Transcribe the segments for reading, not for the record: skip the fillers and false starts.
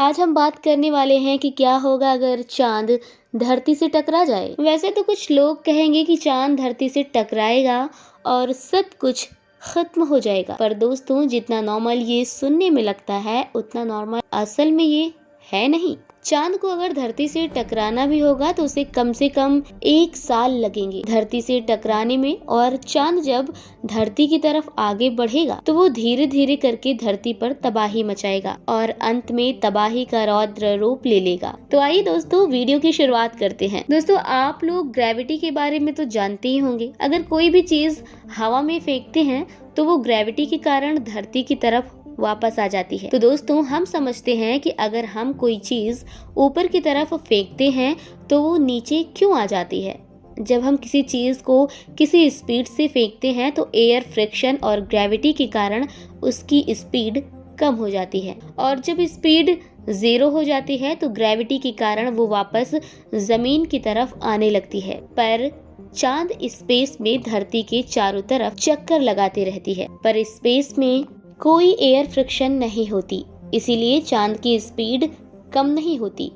आज हम बात करने वाले हैं कि क्या होगा अगर चांद धरती से टकरा जाए। वैसे तो कुछ लोग कहेंगे कि चांद धरती से टकराएगा और सब कुछ खत्म हो जाएगा, पर दोस्तों जितना नॉर्मल ये सुनने में लगता है उतना नॉर्मल असल में ये है नहीं। चांद को अगर धरती से टकराना भी होगा तो उसे कम से कम 1 साल लगेंगे धरती से टकराने में, और चांद जब धरती की तरफ आगे बढ़ेगा तो वो धीरे धीरे करके धरती पर तबाही मचाएगा और अंत में तबाही का रौद्र रूप ले लेगा। तो आइए दोस्तों वीडियो की शुरुआत करते हैं। दोस्तों आप लोग ग्रेविटी के बारे में तो जानते ही होंगे। अगर कोई भी चीज हवा में फेंकते हैं तो वो ग्रेविटी के कारण धरती की तरफ वापस आ जाती है। तो दोस्तों हम समझते हैं कि अगर हम कोई चीज ऊपर की तरफ फेंकते हैं तो वो नीचे क्यों आ जाती है। जब हम किसी चीज को किसी स्पीड से फेंकते हैं तो एयर फ्रिक्शन और ग्रेविटी के कारण उसकी स्पीड कम हो जाती है, और जब स्पीड 0 हो जाती है तो ग्रेविटी के कारण वो वापस जमीन की तरफ आने लगती है। पर चांद स्पेस में धरती के चारों तरफ चक्कर लगाती रहती है, पर स्पेस में कोई एयर फ्रिक्शन नहीं होती, इसीलिए चांद की स्पीड कम नहीं होती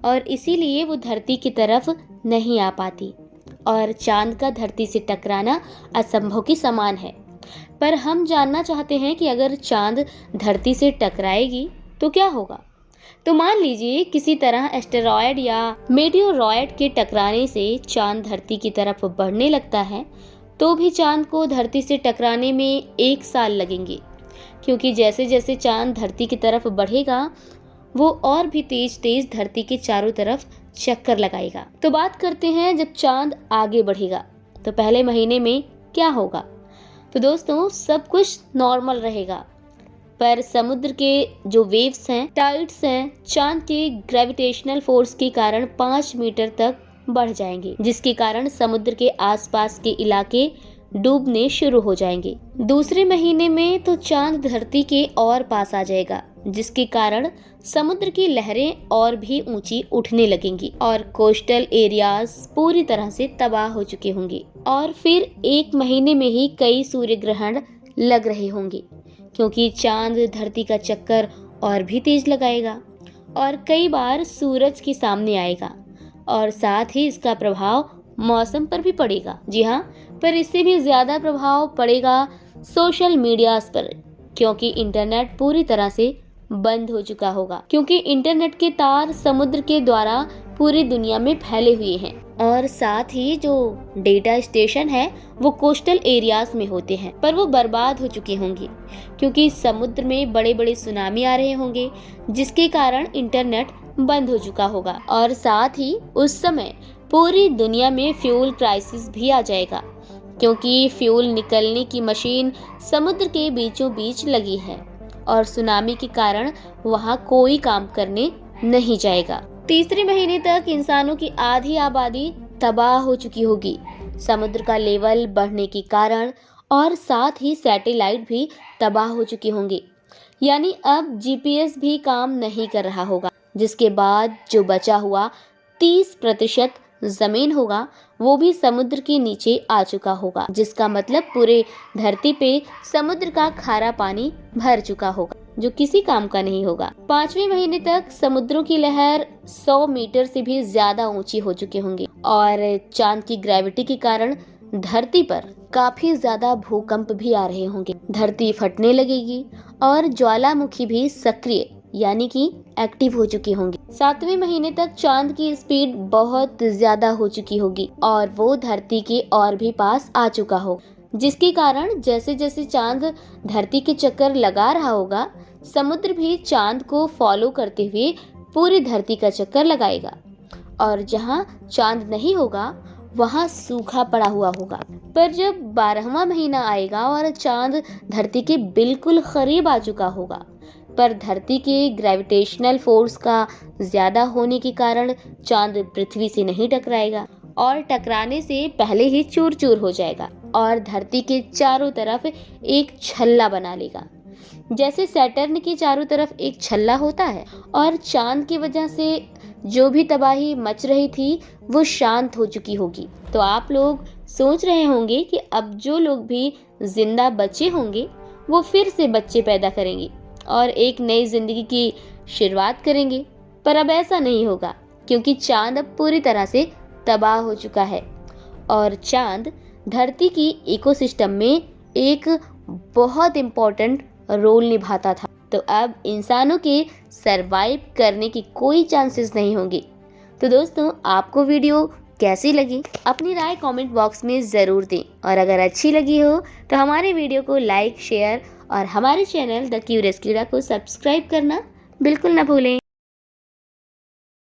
और इसीलिए वो धरती की तरफ नहीं आ पाती और चांद का धरती से टकराना असंभव के समान है। पर हम जानना चाहते हैं कि अगर चांद धरती से टकराएगी तो क्या होगा। तो मान लीजिए किसी तरह एस्टेरॉयड या मेटियोरॉयड के टकराने से चांद धरती की तरफ बढ़ने लगता है, तो भी चांद को धरती से टकराने में 1 साल लगेंगे, क्योंकि जैसे जैसे चांद धरती की तरफ बढ़ेगा वो और भी तेज तेज धरती के चारों तरफ चक्कर लगाएगा। तो बात करते हैं जब चांद आगे बढ़ेगा तो पहले महीने में क्या होगा। तो दोस्तों सब कुछ नॉर्मल रहेगा, पर समुद्र के जो वेव्स हैं, टाइड्स हैं, चांद के ग्रेविटेशनल फोर्स के कारण 5 मीटर तक बढ़ जाएंगे, जिसके कारण समुद्र के आसपास के इलाके डूबने शुरू हो जाएंगे। दूसरे महीने में तो चांद धरती के और पास आ जाएगा, जिसके कारण समुद्र की लहरें और भी ऊंची उठने लगेंगी और कोस्टल एरियाज पूरी तरह से तबाह हो चुके होंगे। और फिर 1 महीने में ही कई सूर्य ग्रहण लग रहे होंगे, क्योंकि चांद धरती का चक्कर और भी तेज लगाएगा और कई बार सूरज के सामने आएगा, और साथ ही इसका प्रभाव मौसम पर भी पड़ेगा। जी हाँ, पर इससे भी ज्यादा प्रभाव पड़ेगा सोशल मीडिया पर, क्योंकि इंटरनेट पूरी तरह से बंद हो चुका होगा, क्योंकि इंटरनेट के तार समुद्र के द्वारा पूरी दुनिया में फैले हुए हैं, और साथ ही जो डेटा स्टेशन है वो कोस्टल एरियाज में होते हैं, पर वो बर्बाद हो चुके होंगे, क्योंकि समुद्र में बड़े बड़े सुनामी आ रहे होंगे, जिसके कारण इंटरनेट बंद हो चुका होगा। और साथ ही उस समय पूरी दुनिया में फ्यूल क्राइसिस भी आ जाएगा, क्योंकि फ्यूल निकलने की मशीन समुद्र के बीचों बीच लगी है और सुनामी के कारण वहां कोई काम करने नहीं जाएगा। तीसरे महीने तक इंसानों की आधी आबादी तबाह हो चुकी होगी समुद्र का लेवल बढ़ने के कारण, और साथ ही सैटेलाइट भी तबाह हो चुके होंगे, यानी अब जीपीएस भी काम नहीं कर रहा होगा, जिसके बाद जो बचा हुआ 30% जमीन होगा वो भी समुद्र के नीचे आ चुका होगा, जिसका मतलब पूरे धरती पे समुद्र का खारा पानी भर चुका होगा, जो किसी काम का नहीं होगा। 5वें महीने तक समुद्रों की लहर 100 मीटर से भी ज्यादा ऊंची हो चुके होंगे, और चांद की ग्रेविटी के कारण धरती पर काफी ज्यादा भूकंप भी आ रहे होंगे। धरती फटने लगेगी और ज्वालामुखी भी सक्रिय यानी कि एक्टिव हो चुकी होंगी। 7वें महीने तक चांद की स्पीड बहुत ज्यादा हो चुकी होगी और वो धरती के और भी पास आ चुका होगा, जिसके कारण जैसे जैसे चांद धरती के चक्कर लगा रहा होगा, समुद्र भी चांद को फॉलो करते हुए पूरी धरती का चक्कर लगाएगा, और जहाँ चांद नहीं होगा वहाँ सूखा पड़ा हुआ होगा। पर जब 12वां महीना आएगा और चांद धरती के बिल्कुल करीब आ चुका होगा, पर धरती के ग्रेविटेशनल फोर्स का ज्यादा होने के कारण चांद पृथ्वी से नहीं टकराएगा और टकराने से पहले ही चूर चूर हो जाएगा और धरती के चारों तरफ एक छल्ला बना लेगा, जैसे सैटर्न के चारों तरफ एक छल्ला होता है। और चांद की वजह से जो भी तबाही मच रही थी वो शांत हो चुकी होगी। तो आप लोग सोच रहे होंगे कि अब जो लोग भी जिंदा बचे होंगे वो फिर से बच्चे पैदा करेंगे और एक नई जिंदगी की शुरुआत करेंगे। पर अब ऐसा नहीं होगा, क्योंकि चांद अब पूरी तरह से तबाह हो चुका है और चांद धरती की इकोसिस्टम में एक बहुत इम्पोर्टेंट रोल निभाता था। तो अब इंसानों के सरवाइव करने की कोई चांसेस नहीं होंगे। तो दोस्तों, आपको वीडियो कैसी लगी अपनी राय कमेंट बॉक्स में ज़रूर दें, और अगर अच्छी लगी हो तो हमारे वीडियो को लाइक, शेयर और हमारे चैनल द क्यूरियस कीड़ा को सब्सक्राइब करना बिल्कुल ना भूलें।